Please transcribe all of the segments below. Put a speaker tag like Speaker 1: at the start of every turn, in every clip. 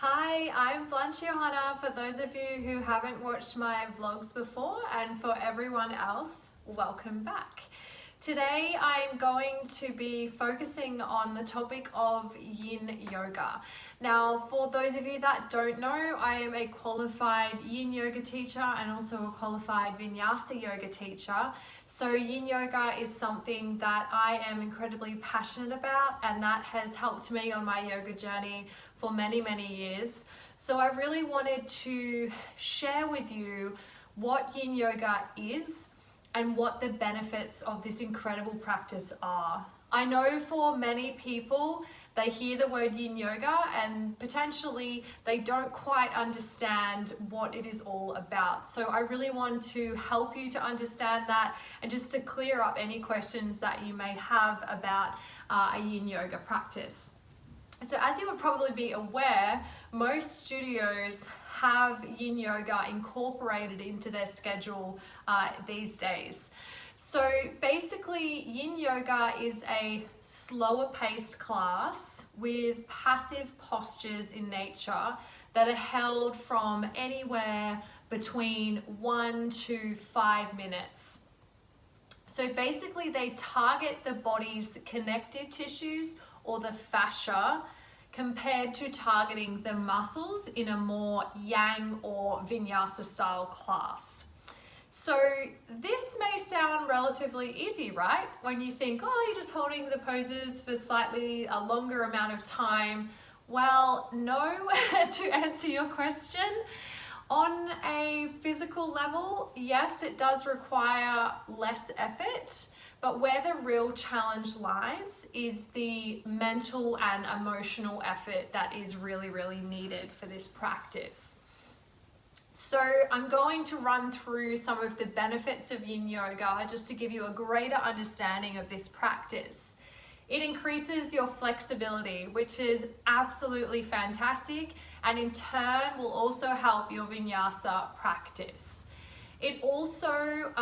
Speaker 1: Hi, I'm Blanche Johanna for those of you who haven't watched my vlogs before, and for everyone else, welcome back. Today I'm going to be focusing on the topic of Yin Yoga. Now, for those of you that don't know, I am a qualified Yin Yoga teacher and also a qualified Vinyasa Yoga teacher. So Yin Yoga is something that I am incredibly passionate about, and that has helped me on my yoga journey for many years. So I really wanted to share with you what Yin Yoga is and what the benefits of this incredible practice are. I know for many people, they hear the word Yin Yoga and potentially they don't quite understand what it is all about. So I really want to help you to understand that and just to clear up any questions that you may have about a Yin Yoga practice. So as you would probably be aware, most studios have Yin Yoga incorporated into their schedule these days. So basically, Yin Yoga is a slower paced class with passive postures in nature that are held from anywhere between 1 to 5 minutes. So basically they target the body's connective tissues or the fascia compared to targeting the muscles in a more yang or vinyasa style class. So this may sound relatively easy, right? When you think, oh, you're just holding the poses for slightly a longer amount of time. Well, no, to answer your question. On a physical level, yes, it does require less effort, but where the real challenge lies is the mental and emotional effort that is really needed for this practice. So I'm going to run through some of the benefits of Yin Yoga just to give you a greater understanding of this practice. It increases your flexibility, which is absolutely fantastic, and in turn will also help your Vinyasa practice. It also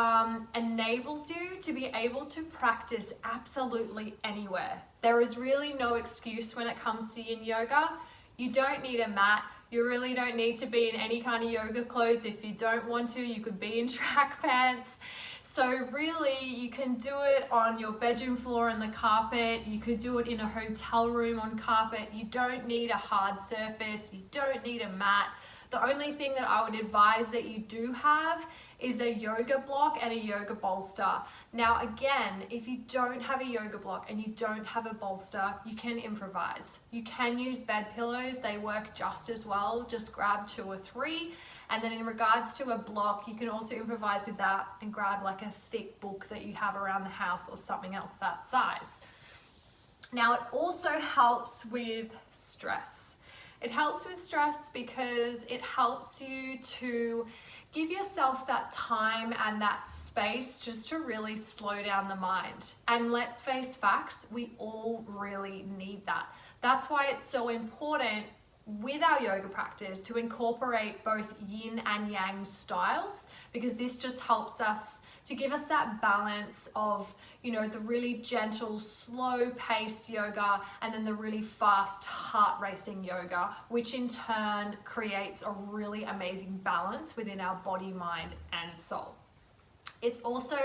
Speaker 1: enables you to be able to practice absolutely anywhere. There is really no excuse when it comes to Yin Yoga. You don't need a mat. You really don't need to be in any kind of yoga clothes. If you don't want to, you could be in track pants. So really, you can do it on your bedroom floor on the carpet. You could do it in a hotel room on carpet. You don't need a hard surface. You don't need a mat. The only thing that I would advise that you do have is a yoga block and a yoga bolster. Now again, if you don't have a yoga block and you don't have a bolster, you can improvise. You can use bed pillows, they work just as well. Just grab 2 or 3. And then in regards to a block, you can also improvise with that and grab like a thick book that you have around the house or something else that size. Now it also helps with stress. It helps with stress because it helps you to give yourself that time and that space just to really slow down the mind. And let's face facts, we all really need that. That's why it's so important with our yoga practice to incorporate both yin and yang styles, because this just helps us to give us that balance of, you know, the really gentle, slow paced yoga and then the really fast heart racing yoga, which in turn creates a really amazing balance within our body, mind and soul. It's also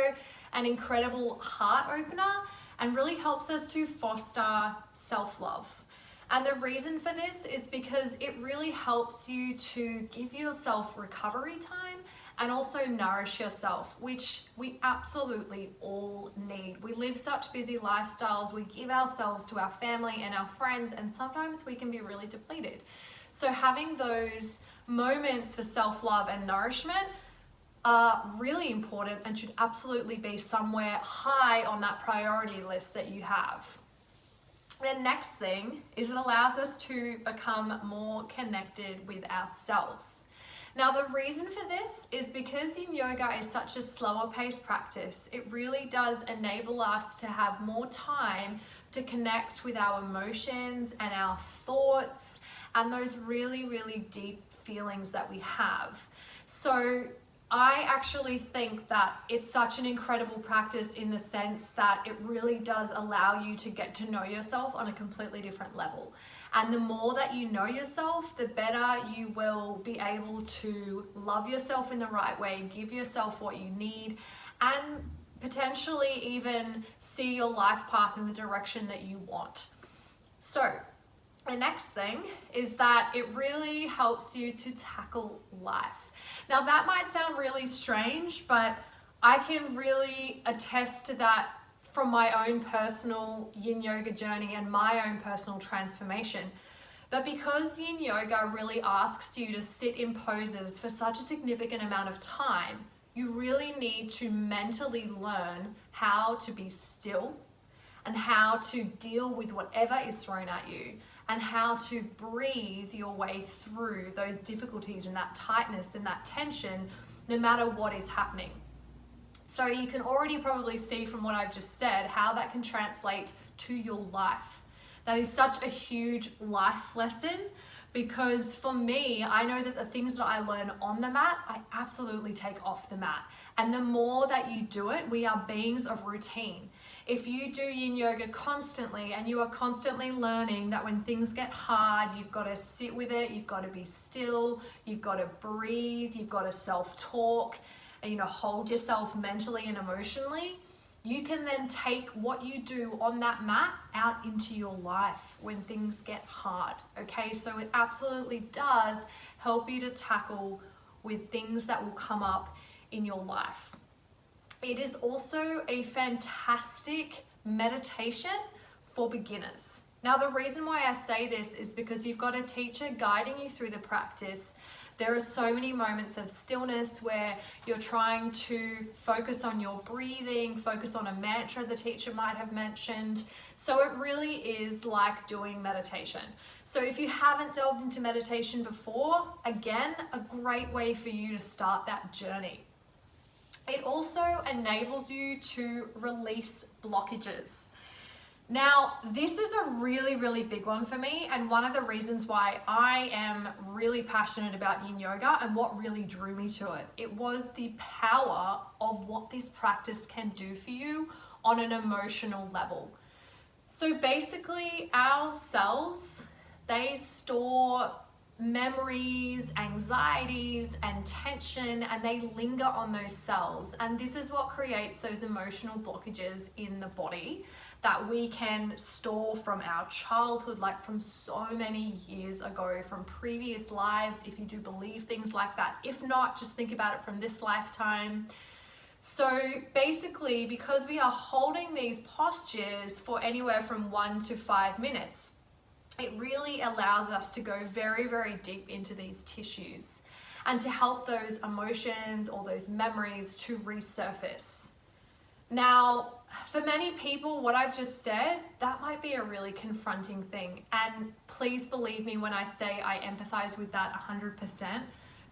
Speaker 1: an incredible heart opener and really helps us to foster self-love. And the reason for this is because it really helps you to give yourself recovery time and also nourish yourself, which we absolutely all need. We live such busy lifestyles, we give ourselves to our family and our friends, and sometimes we can be really depleted. So having those moments for self-love and nourishment are really important and should absolutely be somewhere high on that priority list that you have. The next thing is it allows us to become more connected with ourselves. Now the reason for this is because Yin Yoga is such a slower paced practice, it really does enable us to have more time to connect with our emotions and our thoughts and those really deep feelings that we have. So I actually think that it's such an incredible practice in the sense that it really does allow you to get to know yourself on a completely different level. And the more that you know yourself, the better you will be able to love yourself in the right way, give yourself what you need, and potentially even see your life path in the direction that you want. So, the next thing is that it really helps you to tackle life. Now that might sound really strange, but I can really attest to that from my own personal yin yoga journey and my own personal transformation. But because yin yoga really asks you to sit in poses for such a significant amount of time, you really need to mentally learn how to be still and how to deal with whatever is thrown at you, and how to breathe your way through those difficulties and that tightness and that tension, no matter what is happening. So you can already probably see from what I've just said how that can translate to your life. That is such a huge life lesson, because for me, I know that the things that I learn on the mat, I absolutely take off the mat. And the more that you do it, we are beings of routine. If you do yin yoga constantly and you are constantly learning that when things get hard, you've got to sit with it, you've got to be still, you've got to breathe, you've got to self-talk, and hold yourself mentally and emotionally, you can then take what you do on that mat out into your life when things get hard, okay? So it absolutely does help you to tackle with things that will come up in your life. It is also a fantastic meditation for beginners. Now, the reason why I say this is because you've got a teacher guiding you through the practice. There are so many moments of stillness where you're trying to focus on your breathing, focus on a mantra the teacher might have mentioned. So it really is like doing meditation. So if you haven't delved into meditation before, again, a great way for you to start that journey. It also enables you to release blockages. Now, this is a really, really big one for me, and one of the reasons why I am really passionate about yin yoga and what really drew me to it. It was the power of what this practice can do for you on an emotional level. So basically, our cells, they store memories, anxieties, and tension, and they linger on those cells. And this is what creates those emotional blockages in the body that we can store from our childhood, like from so many years ago, from previous lives, if you do believe things like that. If not, just think about it from this lifetime. So basically, because we are holding these postures for anywhere from 1 to 5 minutes, it really allows us to go very, very deep into these tissues and to help those emotions or those memories to resurface. Now, for many people, what I've just said, that might be a really confronting thing. And please believe me when I say I empathize with that 100%,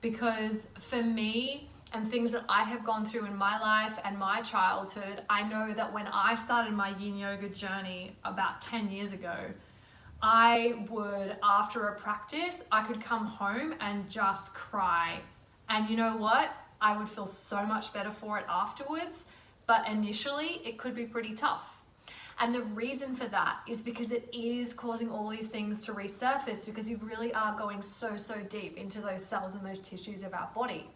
Speaker 1: because for me and things that I have gone through in my life and my childhood, I know that when I started my yin yoga journey about 10 years ago, I would, after a practice, I could come home and just cry. And you know what? I would feel so much better for it afterwards. But initially, it could be pretty tough. And the reason for that is because it is causing all these things to resurface, because you really are going so, so deep into those cells and those tissues of our body.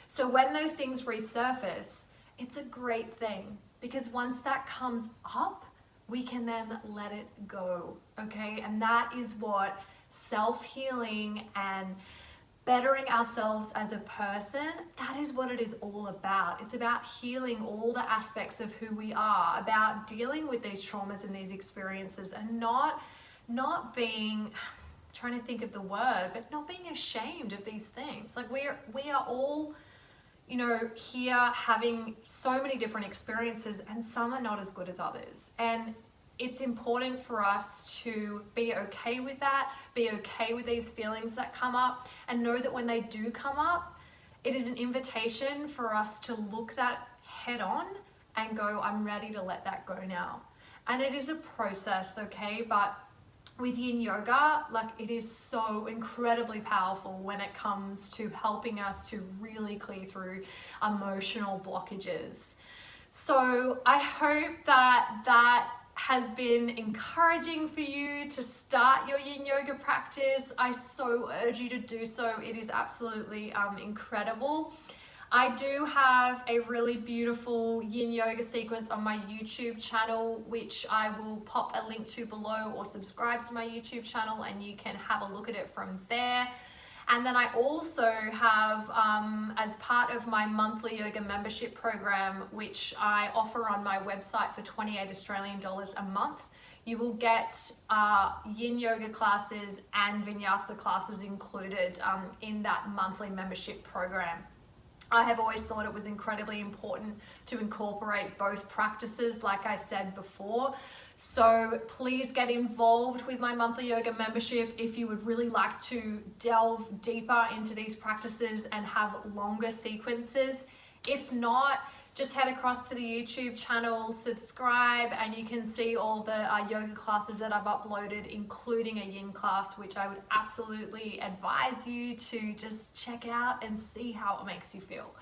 Speaker 1: So when those things resurface, it's a great thing, because once that comes up, we can then let it go, okay? And that is what self-healing and bettering ourselves as a person, that is what it is all about. It's about healing all the aspects of who we are, about dealing with these traumas and these experiences, and not being, trying to think of the word, but not being ashamed of these things. Like we are all, here having so many different experiences, and some are not as good as others. And it's important for us to be okay with that, be okay with these feelings that come up, and know that when they do come up, it is an invitation for us to look that head on and go, I'm ready to let that go now. And it is a process, okay? But with yin yoga, like it is so incredibly powerful when it comes to helping us to really clear through emotional blockages. So I hope that that has been encouraging for you to start your yin yoga practice. I so urge you to do so. It is absolutely incredible. I do have a really beautiful yin yoga sequence on my YouTube channel, which I will pop a link to below, or subscribe to my YouTube channel and you can have a look at it from there. And then I also have, as part of my monthly yoga membership program, which I offer on my website for 28 Australian dollars a month, you will get yin yoga classes and vinyasa classes included in that monthly membership program. I have always thought it was incredibly important to incorporate both practices, like I said before. So please get involved with my monthly yoga membership if you would really like to delve deeper into these practices and have longer sequences. If not, just head across to the YouTube channel, subscribe, and you can see all the yoga classes that I've uploaded, including a yin class, which I would absolutely advise you to just check out and see how it makes you feel.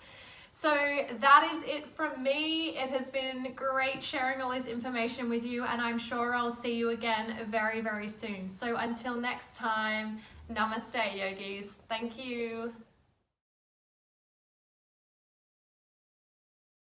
Speaker 1: So that is it from me. It has been great sharing all this information with you, and I'm sure I'll see you again very, very soon. So until next time, namaste, yogis. Thank you.